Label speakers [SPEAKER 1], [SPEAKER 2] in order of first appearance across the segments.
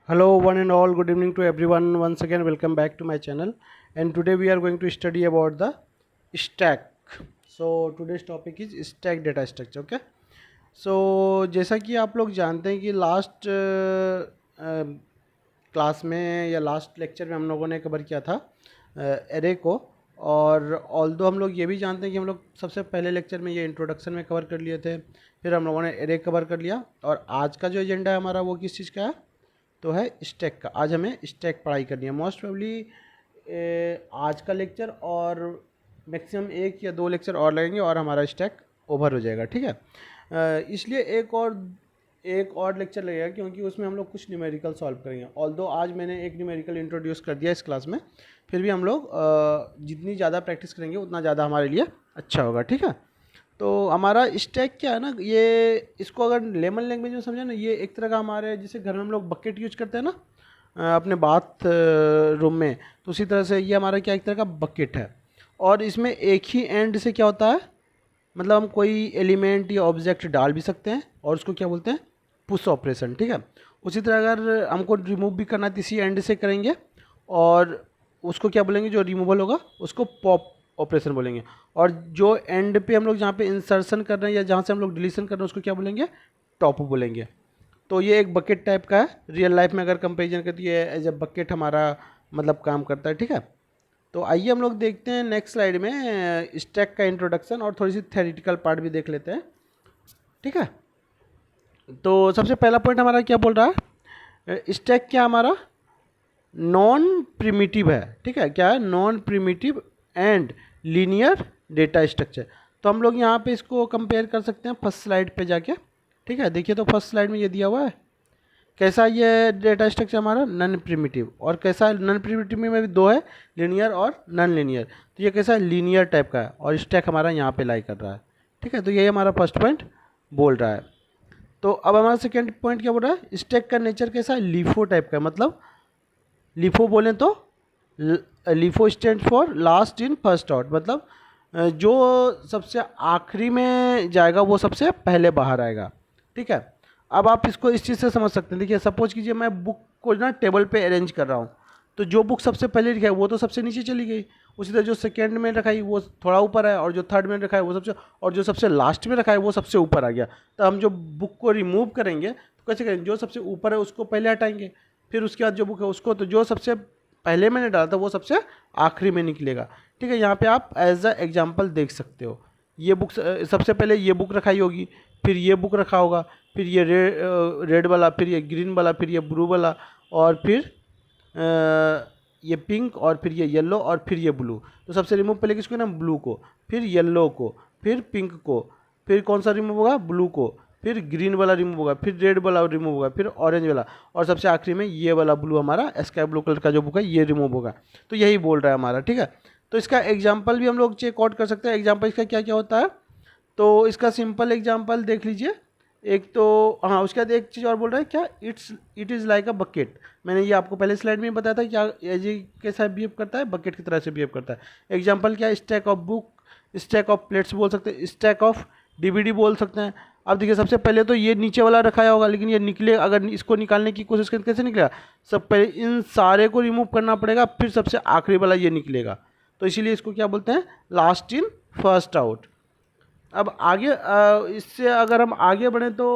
[SPEAKER 1] Hello, one and all. Good evening to everyone. Once again, welcome back to my channel. And today we are going to study about the stack. So today's topic is stack data structure. Okay. So जैसा कि आप लोग जानते हैं कि last class में या last lecture में हम लोगों ने कवर किया था एरे को। और ऑल्दो हम लोग ये भी जानते हैं कि हम लोग सबसे पहले लेक्चर में ये इंट्रोडक्शन में कवर कर लिए थे, फिर हम लोगों ने एरे कवर कर लिया। और आज का जो एजेंडा है हमारा वो किस चीज़ का है, तो है स्टैक का। आज हमें स्टैक पढ़ाई करनी है। मोस्ट प्रोबेबली आज का लेक्चर और मैक्सिमम एक या दो लेक्चर और लगेंगे और हमारा स्टैक ओवर हो जाएगा। ठीक है, इसलिए एक और लेक्चर लगेगा क्योंकि उसमें हम लोग कुछ न्यूमेरिकल सॉल्व करेंगे। ऑल्दो आज मैंने एक न्यूमेरिकल इंट्रोड्यूस कर दिया इस क्लास में, फिर भी हम लोग जितनी ज़्यादा प्रैक्टिस करेंगे उतना ज़्यादा हमारे लिए अच्छा होगा। ठीक है, तो हमारा स्टैक क्या है ना, ये इसको अगर लेमन लैंग्वेज में समझे ना, ये एक तरह का हमारे जैसे घर में हम लोग बकेट यूज करते हैं ना अपने बाथ रूम में, तो उसी तरह से ये हमारा क्या एक तरह का बकेट है। और इसमें एक ही एंड से क्या होता है, मतलब हम कोई एलिमेंट या ऑब्जेक्ट डाल भी सकते हैं और उसको क्या बोलते हैं, पुश ऑपरेशन। ठीक है, उसी तरह अगर हमको रिमूव भी करना है तो इसी एंड से करेंगे और उसको क्या बोलेंगे, जो रिमूवल होगा उसको पॉप ऑपरेशन बोलेंगे। और जो एंड पे हम लोग जहाँ पे इंसर्शन कर रहे हैं या जहाँ से हम लोग डिलीशन कर रहे हैं उसको क्या बोलेंगे, टॉप बोलेंगे। तो ये एक बकेट टाइप का है। रियल लाइफ में अगर कंपेरिजन करती है एज ए बकेट हमारा मतलब काम करता है। ठीक है, तो आइए हम लोग देखते हैं नेक्स्ट स्लाइड में स्टैक का इंट्रोडक्शन और थोड़ी सी थ्योरेटिकल पार्ट भी देख लेते हैं। ठीक है, तो सबसे पहला पॉइंट हमारा क्या बोल रहा है, स्टैक क्या हमारा नॉन प्रिमिटिव है। ठीक है, क्या है, non primitive and linear data structure. तो हम लोग यहाँ पे इसको कंपेयर कर सकते हैं फर्स्ट स्लाइड पे जाके। ठीक है, देखिए तो फर्स्ट स्लाइड में ये दिया हुआ है कैसा ये डेटा स्ट्रक्चर हमारा नॉन प्रिमिटिव, और कैसा है नॉन प्रिमिटिव में भी दो है, लीनियर और नॉन लीनियर। तो ये कैसा है, लीनियर टाइप का है और स्टैक हमारा यहाँ पे लाई कर रहा है। ठीक है, तो यही हमारा फर्स्ट पॉइंट बोल रहा है। तो अब हमारा सेकेंड पॉइंट क्या बोल रहा है, स्टैक का नेचर कैसा है, लीफो टाइप का है। मतलब लिफो बोलें तो LIFO stand for last in first out, मतलब जो सबसे आखिरी में जाएगा वो सबसे पहले बाहर आएगा। ठीक है, अब आप इसको इस चीज़ से समझ सकते हैं। देखिए सपोज कीजिए मैं बुक को ना टेबल पे अरेंज कर रहा हूँ, तो जो बुक सबसे पहले लिखा है वो तो सबसे नीचे चली गई। उसी तरह जो सेकेंड में रखाई वो थोड़ा ऊपर है, और जो थर्ड में रखा है वो सबसे, और जो सबसे लास्ट में रखा है वो सबसे ऊपर आ गया। तो हम जो बुक को रिमूव करेंगे तो कैसे करेंगे, जो सबसे ऊपर है उसको पहले हटाएंगे, फिर उसके बाद जो बुक है उसको, तो जो सबसे पहले मैंने डाला था वो सबसे आखिरी में निकलेगा। ठीक है, यहाँ पे आप एज अ एग्जांपल देख सकते हो। ये बुक सबसे पहले ये बुक रखाई होगी, फिर ये बुक रखा होगा, फिर ये रेड वाला, फिर ये ग्रीन वाला, फिर ये ब्लू वाला, और फिर ये पिंक, और फिर ये येलो, और फिर ये ब्लू। तो सबसे रिमूव पहले किसको ना, ब्लू को, फिर येलो को, फिर पिंक को, फिर कौन सा रिमूव होगा, ब्लू को, फिर ग्रीन वाला रिमूव होगा, फिर रेड वाला रिमूव होगा, फिर ऑरेंज वाला, और सबसे आखिरी में ये वाला ब्लू हमारा स्काई ब्लू कलर का जो बुक है ये रिमूव होगा। तो यही बोल रहा है हमारा। ठीक है, तो इसका एग्जाम्पल भी हम लोग चेक आउट कर सकते हैं। एग्जाम्पल इसका क्या क्या होता है, तो इसका सिंपल एग्जाम्पल देख लीजिए। एक तो हाँ, उसके बाद एक चीज़ और बोल रहा है क्या, it is like a bucket. मैंने ये आपको पहले स्लाइड में बताया था क्या ये कैसा बिहेव करता है, बकेट की तरह से बिहेव करता है। एग्जाम्पल क्या है, stack of book, stack of plates बोल सकते हैं, स्टैक ऑफ डीवीडी बोल सकते हैं। अब देखिए सबसे पहले तो ये नीचे वाला रखाया होगा, लेकिन ये निकले, अगर इसको निकालने की कोशिश करें कैसे निकलेगा, सब पहले इन सारे को रिमूव करना पड़ेगा, फिर सबसे आखिरी वाला ये निकलेगा। तो इसीलिए इसको क्या बोलते हैं, लास्ट इन फर्स्ट आउट। अब आगे इससे अगर हम आगे बढ़ें तो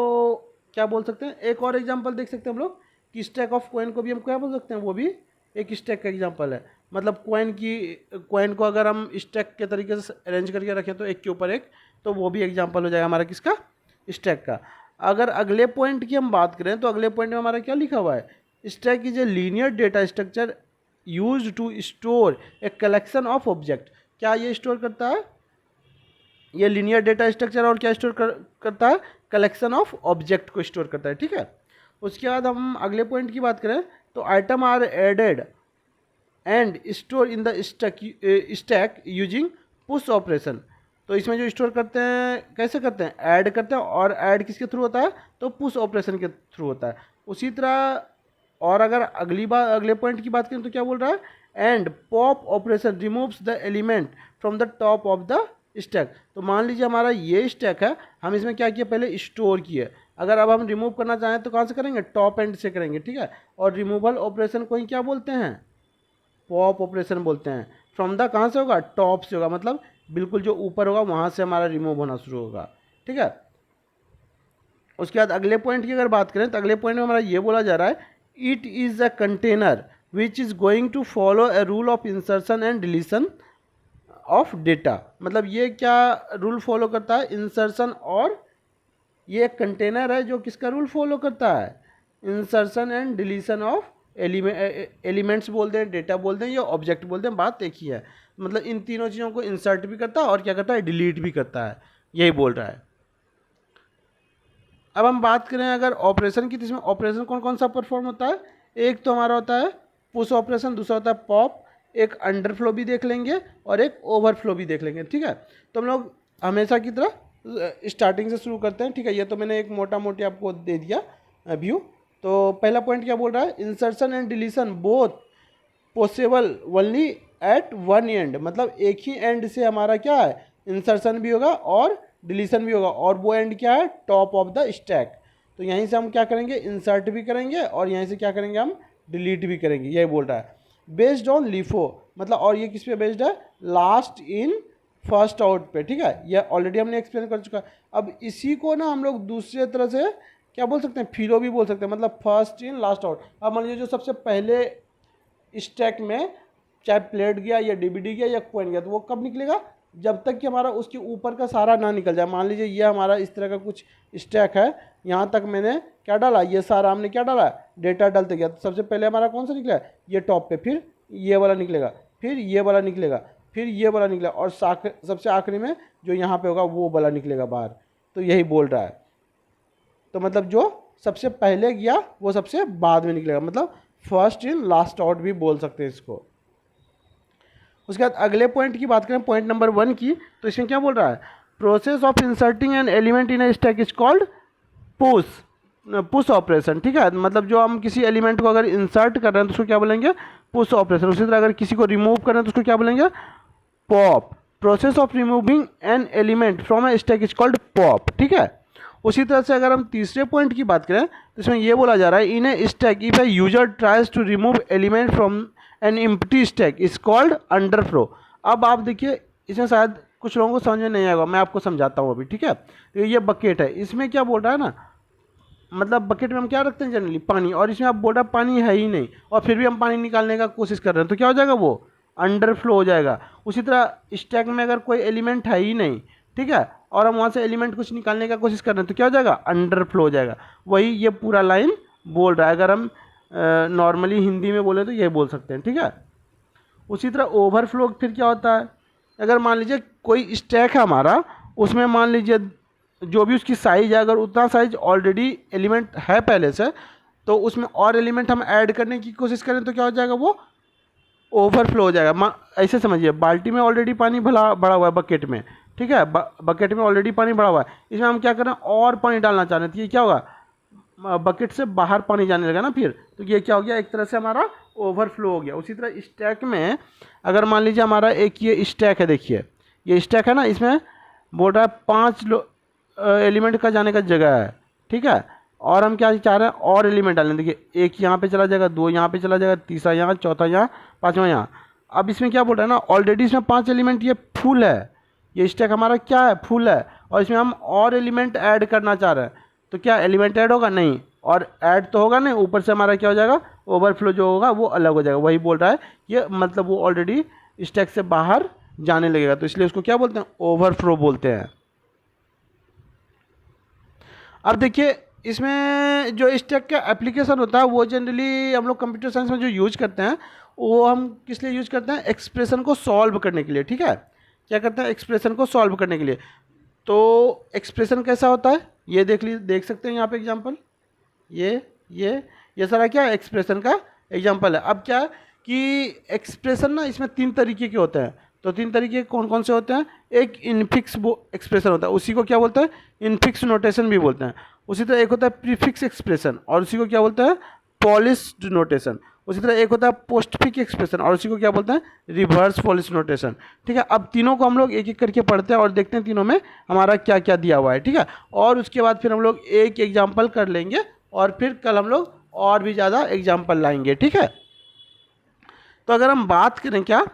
[SPEAKER 1] क्या बोल सकते हैं, एक और एग्जांपल देख सकते हैं हम लोग कि स्टैक ऑफ कॉइन को भी हम क्या बोल सकते हैं, वो भी एक स्टैक का एग्जांपल है। मतलब कॉइन को अगर हम स्टैक के तरीके से अरेंज करके रखें तो एक के ऊपर एक, तो वो भी एग्जांपल हो जाएगा हमारा किसका, स्टैक का। अगर अगले पॉइंट की हम बात करें तो अगले पॉइंट में हमारा क्या लिखा हुआ है, stack is a linear data structure use to store a collection of object. क्या ये स्टोर करता है, ये लीनियर डेटा स्ट्रक्चर और क्या स्टोर करता है, कलेक्शन ऑफ ऑब्जेक्ट को स्टोर करता है। ठीक है, उसके बाद हम अगले पॉइंट की बात करें तो item are added and store in the stack using push operation. तो इसमें जो स्टोर करते हैं कैसे करते हैं, ऐड करते हैं, और ऐड किसके थ्रू होता है, तो पुश ऑपरेशन के थ्रू होता है। उसी तरह और अगर अगले पॉइंट की बात करें तो क्या बोल रहा है, and pop operation removes the element from the top of the stack. तो मान लीजिए हमारा ये स्टैक है, हम इसमें क्या किया, पहले स्टोर किए, अगर अब हम रिमूव करना चाहें तो कहाँ से करेंगे, टॉप एंड से करेंगे, ठीक है। और रिमूवल ऑपरेशन को ही क्या बोलते हैं, पॉप ऑपरेशन बोलते हैं। फ्रॉम द कहाँ से होगा, टॉप से होगा, मतलब बिल्कुल जो ऊपर होगा वहाँ से हमारा रिमूव होना शुरू होगा, ठीक है। उसके बाद अगले पॉइंट की अगर बात करें तो अगले पॉइंट में हमारा ये बोला जा रहा है, it is a container which is going to follow a rule of insertion and deletion of data. मतलब ये क्या रूल फॉलो करता है, इंसर्शन, और ये एक कंटेनर है जो किसका रूल फॉलो करता है, insertion and deletion of elements बोलते हैं, डेटा बोलते हैं या ऑब्जेक्ट बोलते हैं, बात एक ही है। मतलब इन तीनों चीज़ों को इंसर्ट भी करता है और क्या करता है, डिलीट भी करता है, यही बोल रहा है। अब हम बात करें अगर ऑपरेशन की, तो इसमें ऑपरेशन कौन कौन सा परफॉर्म होता है, एक तो हमारा होता है पुश ऑपरेशन, दूसरा होता है पॉप, एक अंडरफ्लो भी देख लेंगे और एक ओवरफ्लो भी देख लेंगे, ठीक है। तो हम लोग हमेशा की तरह स्टार्टिंग से शुरू करते हैं, ठीक है। ये तो मैंने एक मोटा मोटी आपको दे दिया व्यू। तो पहला पॉइंट क्या बोल रहा है, insertion and deletion both possible only at one end, मतलब एक ही एंड से हमारा क्या है, इंसर्शन भी होगा और डिलीशन भी होगा, और वो एंड क्या है, टॉप ऑफ द स्टैक। तो यहीं से हम क्या करेंगे, इंसर्ट भी करेंगे और यहीं से क्या करेंगे, हम डिलीट भी करेंगे, यही बोल रहा है। बेस्ड ऑन लिफो, मतलब और ये किस पे बेस्ड है, लास्ट इन फर्स्ट आउट पे, ठीक है। ये ऑलरेडी हमने एक्सप्लेन कर चुका है। अब इसी को ना हम लोग दूसरे तरह से क्या बोल सकते हैं, फिलो भी बोल सकते हैं, मतलब फर्स्ट इन लास्ट आउट। अब मान लीजिए जो सबसे पहले स्टैक में चाहे प्लेट गया या डीबीडी गया या कॉइन गया, तो वो कब निकलेगा, जब तक कि हमारा उसके ऊपर का सारा ना निकल जाए। मान लीजिए ये हमारा इस तरह का कुछ स्टैक है, यहाँ तक मैंने क्या डाला, ये सारा हमने क्या डाला, डेटा डालते गया। तो सबसे पहले हमारा कौन सा निकला, ये टॉप पे, फिर ये वाला निकलेगा, फिर ये वाला निकलेगा, फिर ये वाला निकलेगा, और सबसे आखिरी में जो यहाँ पे होगा वो वाला निकलेगा बाहर। तो यही बोल रहा है। तो मतलब जो सबसे पहले गया वो सबसे बाद में निकलेगा, मतलब फर्स्ट इन लास्ट आउट भी बोल सकते हैं इसको। उसके बाद अगले पॉइंट की बात करें, पॉइंट नंबर 1 की, तो इसमें क्या बोल रहा है, process of inserting an element in a stack is called push operation, ठीक है। मतलब जो हम किसी एलिमेंट को अगर इंसर्ट कर रहे हैं तो उसको क्या बोलेंगे, पुश ऑपरेशन। उसी तरह अगर किसी को रिमूव कर रहे हैं तो उसको क्या बोलेंगे, pop. Process of removing an element from A stack is called pop, ठीक है। उसी तरह से अगर हम तीसरे पॉइंट की बात करें तो इसमें यह बोला जा रहा है, in a stack if a user tries to remove element from an empty stack is called underflow. अब आप देखिए, इसमें शायद कुछ लोगों को समझ में नहीं आएगा, मैं आपको समझाता हूँ अभी, ठीक है। तो ये बकेट है, इसमें क्या बोल रहा है ना, मतलब बकेट में हम क्या रखते हैं जनरली, पानी, और इसमें आप बोल रहा पानी है ही नहीं और फिर भी हम पानी निकालने का कोशिश कर रहे हैं, तो क्या हो जाएगा, वो अंडरफ्लो हो जाएगा। उसी तरह स्टैक में अगर कोई एलिमेंट है ही नहीं, ठीक है, और हम वहाँ से एलिमेंट कुछ निकालने का कोशिश कर रहे हैं, तो क्या हो जाएगा, अंडरफ्लो हो जाएगा। वही ये पूरा लाइन बोल रहा है। अगर हम नॉर्मली हिंदी में बोले तो ये बोल सकते हैं, ठीक है। उसी तरह ओवरफ्लो फिर क्या होता है, अगर मान लीजिए कोई स्टैक है हमारा, उसमें मान लीजिए जो भी उसकी साइज़ है, अगर उतना साइज ऑलरेडी एलिमेंट है पहले से, तो उसमें और एलिमेंट हम ऐड करने की कोशिश करें तो क्या हो जाएगा, वो ओवरफ्लो हो जाएगा। ऐसे समझिए, बाल्टी में ऑलरेडी पानी भरा हुआ है बकेट में, ठीक है, बकेट में ऑलरेडी पानी भरा हुआ है, इसमें हम क्या करें, और पानी डालना चाह रहे हैं, तो ये क्या होगा, बकेट से बाहर पानी जाने लगा ना फिर, तो ये क्या हो गया, एक तरह से हमारा ओवरफ्लो हो गया। उसी तरह स्टैक में अगर मान लीजिए हमारा एक ये स्टैक है, देखिए ये स्टैक है ना, इसमें बोल रहा है 5 एलिमेंट का जाने का जगह है, ठीक है, और हम क्या चाह रहे हैं, और एलिमेंट डालने, देखिए एक यहाँ पे चला जाएगा, 2 यहाँ पे चला जाएगा, तीसरा यहाँ, चौथा यहाँ, पाँचवा यहाँ। अब इसमें क्या बोल रहा है ना, ऑलरेडी इसमें 5 एलिमेंट ये फुल है, ये स्टैक हमारा क्या है, फुल है, और इसमें हम और एलिमेंट ऐड करना चाह रहे हैं, तो क्या एलिमेंट ऐड होगा, नहीं, और ऐड तो होगा नहीं, ऊपर से हमारा क्या हो जाएगा, ओवरफ्लो जो होगा वो अलग हो जाएगा। वही बोल रहा है ये, मतलब वो ऑलरेडी स्टैक से बाहर जाने लगेगा, तो इसलिए उसको क्या बोलते हैं, ओवरफ्लो बोलते हैं। अब देखिए, इसमें जो स्टैक का एप्लीकेशन होता है वो जनरली हम लोग कंप्यूटर साइंस में जो यूज करते हैं, वो हम किस लिए यूज करते हैं, एक्सप्रेशन को सॉल्व करने के लिए, ठीक है। क्या करते हैं, एक्सप्रेशन को सॉल्व करने के लिए। तो एक्सप्रेशन कैसा होता है, ये देख सकते हैं यहाँ पे एग्जांपल, ये सारा क्या एक्सप्रेशन का एग्जांपल है। अब क्या है कि एक्सप्रेशन ना इसमें 3 तरीके के होते हैं, तो 3 तरीके कौन कौन से होते हैं, एक इनफिक्स एक्सप्रेशन होता है, उसी को क्या बोलते हैं, इनफिक्स नोटेशन भी बोलते हैं। उसी तरह एक होता है प्रीफिक्स एक्सप्रेशन, और उसी को क्या बोलते हैं, पॉलिश्ड नोटेशन, उसी तरह एक होता है पोस्टफिक्स एक्सप्रेशन और उसी को क्या बोलते हैं, रिवर्स पॉलिश नोटेशन। ठीक है, अब तीनों को हम लोग एक एक करके पढ़ते हैं और देखते हैं तीनों में हमारा क्या क्या दिया हुआ है। ठीक है, और उसके बाद फिर हम लोग एक एग्जाम्पल कर लेंगे और फिर कल हम लोग और भी ज़्यादा एग्जाम्पल लाएंगे। ठीक है, तो अगर हम बात करें क्या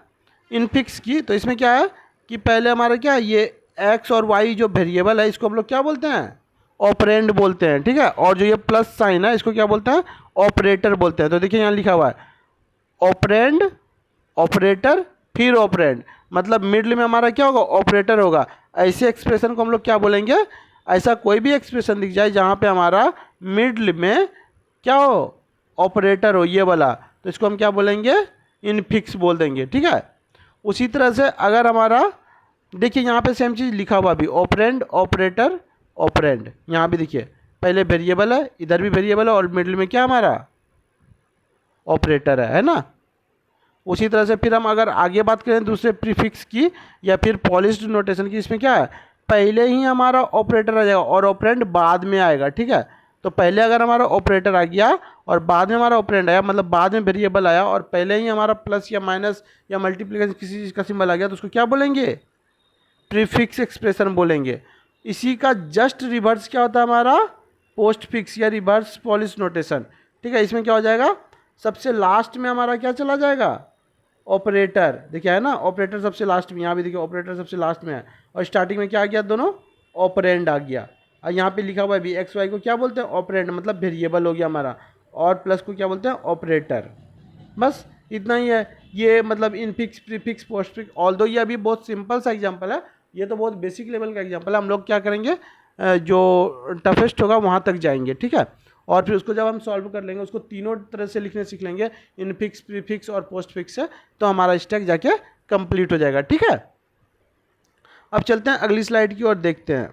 [SPEAKER 1] इनफिक्स की, तो इसमें क्या है कि पहले हमारा क्या है, ये एक्स और वाई जो वेरिएबल है इसको हम लोग क्या बोलते हैं, ऑपरेंड बोलते हैं। ठीक है, और जो ये प्लस साइन है इसको क्या बोलते हैं, ऑपरेटर बोलते हैं। तो देखिए यहाँ लिखा हुआ है ऑपरेंड, ऑपरेटर, फिर ऑपरेंड, मतलब मिडल में हमारा क्या होगा, ऑपरेटर होगा। ऐसे एक्सप्रेशन को हम लोग क्या बोलेंगे, ऐसा कोई भी एक्सप्रेशन दिख जाए जहाँ पे हमारा मिडल में क्या हो, ऑपरेटर हो, ये वाला, तो इसको हम क्या बोलेंगे, इनफिक्स बोल देंगे। ठीक है, उसी तरह से अगर हमारा देखिए यहाँ पे सेम चीज़ लिखा हुआ भी, ऑपरेंड, ऑपरेटर, ऑपरेंड, यहाँ भी देखिए पहले वेरिएबल है, इधर भी वेरिएबल है और मिडिल में क्या हमारा ऑपरेटर है ना। उसी तरह से फिर हम अगर आगे बात करें दूसरे प्रीफिक्स की या फिर पॉलिश्ड नोटेशन की, इसमें क्या है, पहले ही हमारा ऑपरेटर आ जाएगा और ऑपरेंड बाद में आएगा। ठीक है, तो पहले अगर हमारा ऑपरेटर आ गया और बाद में हमारा ऑपरेंड आया, मतलब बाद में वेरिएबल आया और पहले ही हमारा प्लस या माइनस या मल्टीप्लिकेशन किसी चीज़ का सिंबल आ गया, तो उसको क्या बोलेंगे, प्रीफिक्स एक्सप्रेशन बोलेंगे। इसी का जस्ट रिवर्स क्या होता है हमारा, पोस्ट फिक्स या रिवर्स पॉलिश नोटेशन। ठीक है, इसमें क्या हो जाएगा, सबसे लास्ट में हमारा क्या चला जाएगा, ऑपरेटर। देखिए है ना, ऑपरेटर सबसे लास्ट में, यहाँ भी देखिए ऑपरेटर सबसे लास्ट में है और स्टार्टिंग में क्या आ गया, दोनों ऑपरेंड आ गया। और यहाँ पे लिखा हुआ है भी एक्स वाई को क्या बोलते हैं, ऑपरेंड, मतलब वेरिएबल हो गया हमारा, और प्लस को क्या बोलते हैं, ऑपरेटर। बस इतना ही है ये, मतलब इनफिक्स, प्रीफिक्स, पोस्टफिक्स। ऑल्दो ये अभी बहुत सिंपल सा एग्जांपल है, ये तो बहुत बेसिक लेवल का एग्जांपल है। हम लोग क्या करेंगे, जो टफेस्ट होगा वहाँ तक जाएंगे। ठीक है, और फिर उसको जब हम सॉल्व कर लेंगे, उसको तीनों तरह से लिखने सीख लेंगे, इनफिक्स, प्रीफिक्स और पोस्टफिक्स से, तो हमारा स्टैक जाके कंप्लीट हो जाएगा। ठीक है, अब चलते हैं अगली स्लाइड की ओर, देखते हैं।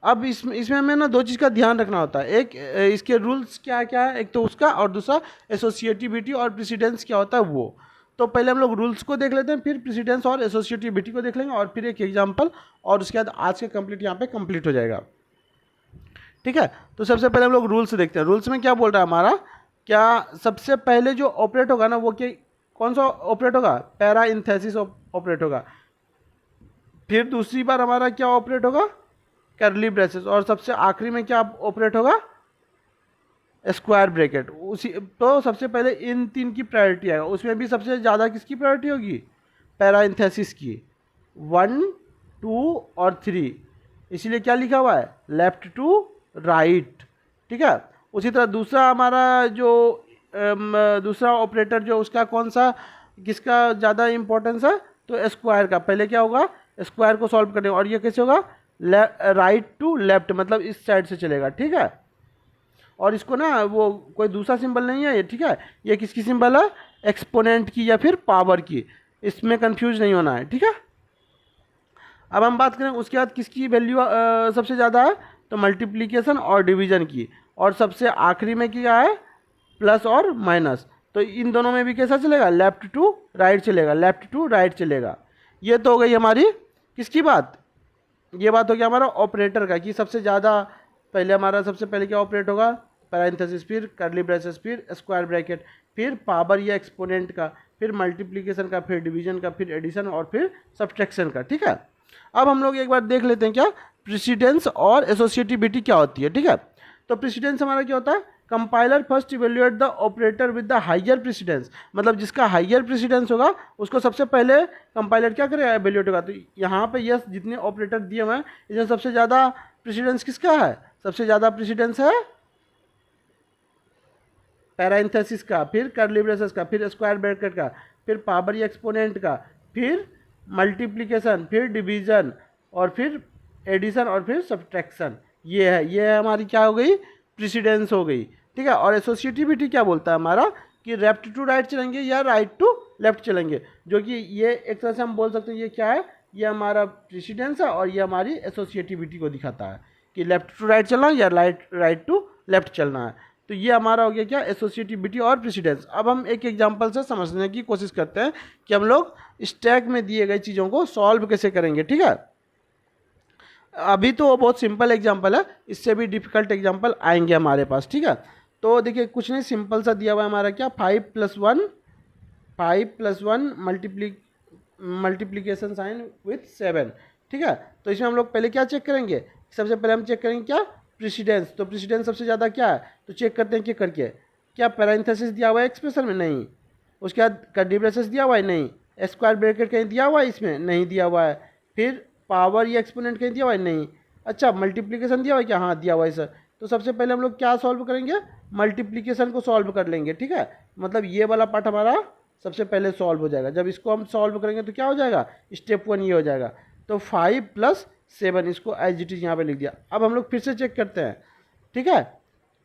[SPEAKER 1] अब इसमें हमें ना दो चीज़ का ध्यान रखना होता है, एक इसके रूल्स क्या क्या है, एक तो उसका, और दूसरा एसोसिएटिविटी और प्रेसिडेंस क्या होता है वो। तो पहले हम लोग रूल्स को देख लेते हैं, फिर प्रेसिडेंस और एसोसिएटिविटी को देख लेंगे, और फिर एक एग्जांपल, और उसके बाद आज का कंप्लीट यहाँ पे कंप्लीट हो जाएगा। ठीक है, तो सबसे पहले हम लोग रूल्स देखते हैं। रूल्स में क्या बोल रहा है हमारा, क्या सबसे पहले जो ऑपरेट होगा ना वो क्या, कौन सा ऑपरेट होगा, पैराइंथेसिस ऑपरेट होगा। फिर दूसरी बार हमारा क्या ऑपरेट होगा, कर्ली ब्रेसेस, और सबसे आखिरी में क्या ऑपरेट होगा, स्क्वायर ब्रैकेट। उसी तो सबसे पहले इन तीन की प्रायोरिटी आएगा, उसमें भी सबसे ज़्यादा किसकी प्रायोरिटी होगी, पैराइंथेसिस की, 1, 2 और 3, इसीलिए क्या लिखा हुआ है, लेफ्ट टू राइट। ठीक है, उसी तरह दूसरा हमारा जो दूसरा ऑपरेटर जो उसका कौन सा, किसका ज़्यादा इंपॉर्टेंस है, तो स्क्वायर का। पहले क्या होगा, स्क्वायर को सॉल्व करने, और ये कैसे होगा, राइट टू लेफ्ट, मतलब इस साइड से चलेगा। ठीक है, और इसको ना वो कोई दूसरा सिंबल नहीं है ये। ठीक है, ये किसकी सिंबल है, एक्सपोनेंट की या फिर पावर की, इसमें कंफ्यूज नहीं होना है। ठीक है, अब हम बात करें उसके बाद किसकी वैल्यू सबसे ज़्यादा है, तो मल्टीप्लिकेशन और डिवीजन की, और सबसे आखिरी में क्या है, प्लस और माइनस। तो इन दोनों में भी कैसा चलेगा, लेफ्ट टू राइट चलेगा, लेफ्ट टू राइट चलेगा। ये तो हो गई हमारी किसकी बात, ये बात हो गया हमारा ऑपरेटर का, कि सबसे ज़्यादा पहले हमारा सबसे पहले क्या ऑपरेट होगा, पैरेंथेसिस, फिर कर्ली ब्रेसेस, फिर स्क्वायर ब्रैकेट, फिर पावर या एक्सपोनेंट का, फिर मल्टीप्लिकेशन का, फिर डिवीजन का, फिर एडिशन और फिर सब्ट्रैक्शन का। ठीक है, अब हम लोग एक बार देख लेते हैं क्या प्रेसिडेंस और एसोसिएटिविटी क्या होती है। ठीक है, तो प्रेसिडेंस हमारा क्या होता है, compiler first evaluate the operator with the higher precedence, मतलब जिसका हायर प्रेसिडेंस होगा उसको सबसे पहले कंपाइलर क्या करेगा, इवेल्युएट होगा। तो यहाँ पे यस जितने ऑपरेटर दिए हुए हैं इसमें सबसे ज़्यादा प्रेसिडेंस किसका है, सबसे ज़्यादा प्रेसिडेंस है पैरेंथेसिस का, फिर कर्ली ब्रेसेस का, फिर स्क्वायर ब्रैकेट का, फिर पावर या एक्सपोनेंट का, फिर मल्टीप्लिकेशन, फिर डिवीजन, और फिर एडिशन, और फिर सब्ट्रैक्शन। ये है हमारी क्या हो गई, प्रेसिडेंस हो गई। ठीक है, और एसोसिएटिविटी क्या बोलता है हमारा, कि लेफ्ट टू राइट चलेंगे या राइट टू लेफ्ट चलेंगे, जो कि ये एक तरह से हम बोल सकते हैं ये क्या है, ये हमारा प्रेसिडेंस है, और ये हमारी एसोसिएटिविटी को दिखाता है कि लेफ्ट टू राइट चलना है या राइट टू लेफ्ट चलना है। तो ये हमारा हो गया क्या, एसोसिएटिविटी और प्रेसिडेंस। अब हम एक एग्जांपल से समझने की कोशिश करते हैं कि हम लोग स्टैक में दिए गए चीज़ों को सॉल्व कैसे करेंगे। ठीक है, अभी तो वो बहुत सिंपल एग्जांपल है, इससे भी डिफिकल्ट एग्जांपल आएंगे हमारे पास। ठीक है, तो देखिए कुछ नहीं, सिंपल सा दिया हुआ है हमारा क्या, 5+1 मल्टीप्लीकेशन साइन विथ 7, ठीक है। तो इसमें हम लोग पहले क्या चेक करेंगे, सबसे पहले हम चेक करेंगे क्या, प्रेसिडेंस। तो प्रेसिडेंस सबसे ज़्यादा क्या है, तो चेक करते हैं कि करके, क्या पैरेंथेसिस दिया हुआ है एक्सप्रेशन में, नहीं। उसके बाद कर्ली ब्रेसेस दिया हुआ है, नहीं। स्क्वायर ब्रैकेट कहीं दिया हुआ है, इसमें नहीं दिया हुआ है। फिर पावर या एक्सपोनेंट कहीं दिया हुआ है, नहीं। अच्छा, मल्टीप्लिकेशन दिया हुआ है क्या, हाँ दिया हुआ है सर। तो सबसे पहले हम लोग क्या सॉल्व करेंगे, मल्टीप्लिकेशन को सॉल्व कर लेंगे, ठीक है। मतलब ये वाला पार्ट हमारा सबसे पहले सॉल्व हो जाएगा। जब इसको हम सॉल्व करेंगे तो क्या हो जाएगा, स्टेप 1 ये हो जाएगा। तो 5+7 इसको एज इट इज यहाँ पे लिख दिया। अब हम लोग फिर से चेक करते हैं, ठीक है।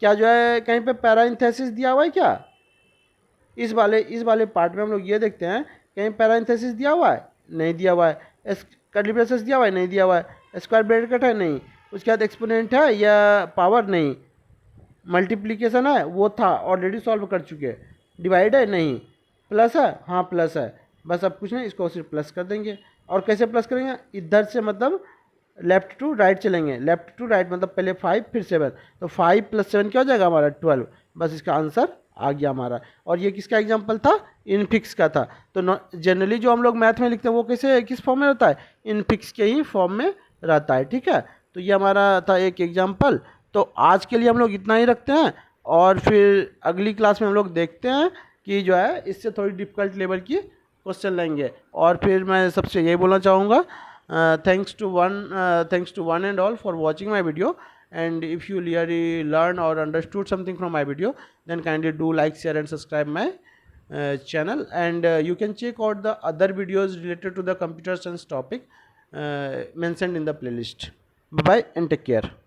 [SPEAKER 1] क्या जो है कहीं पे पैराइंथेसिस दिया हुआ है क्या, इस वाले पार्ट में हम लोग ये देखते हैं कहीं पैराइंथेसिस दिया हुआ है, नहीं दिया हुआ है। कर्ली ब्रेसेस दिया हुआ है, नहीं दिया हुआ है। स्क्वायर ब्रैकेट है, नहीं। उसके बाद एक्सपोनेंट है या पावर, नहीं। मल्टीप्लिकेशन है, वो था ऑलरेडी सॉल्व कर चुके। डिवाइड है, नहीं। प्लस है, हाँ प्लस है। बस अब कुछ नहीं, इसको सिर्फ प्लस कर देंगे। और कैसे प्लस करेंगे, इधर से मतलब लेफ्ट टू राइट चलेंगे। लेफ्ट टू राइट मतलब पहले 5 फिर 7। तो 5+7 क्या हो जाएगा हमारा 12। बस इसका आंसर आ गया हमारा। और ये किसका एग्जाम्पल था, इनफिक्स का था। तो जनरली जो हम लोग मैथ में लिखते हैं वो कैसे, किस फॉर्म में रहता है, इनफिक्स के ही फॉर्म में रहता है, ठीक है। तो ये हमारा था एक एग्जाम्पल। तो आज के लिए हम लोग इतना ही रखते हैं, और फिर अगली क्लास में हम लोग देखते हैं कि जो है इससे थोड़ी डिफ़िकल्ट लेवल की क्वेश्चन लेंगे। और फिर मैं सबसे यही बोलना चाहूँगा, thanks to one and all for watching my video. And if you really learn or understood something from my video, then kindly do like, share and subscribe my channel. And you can check out the other videos related to the computer science topic mentioned in the playlist. Bye bye and take care.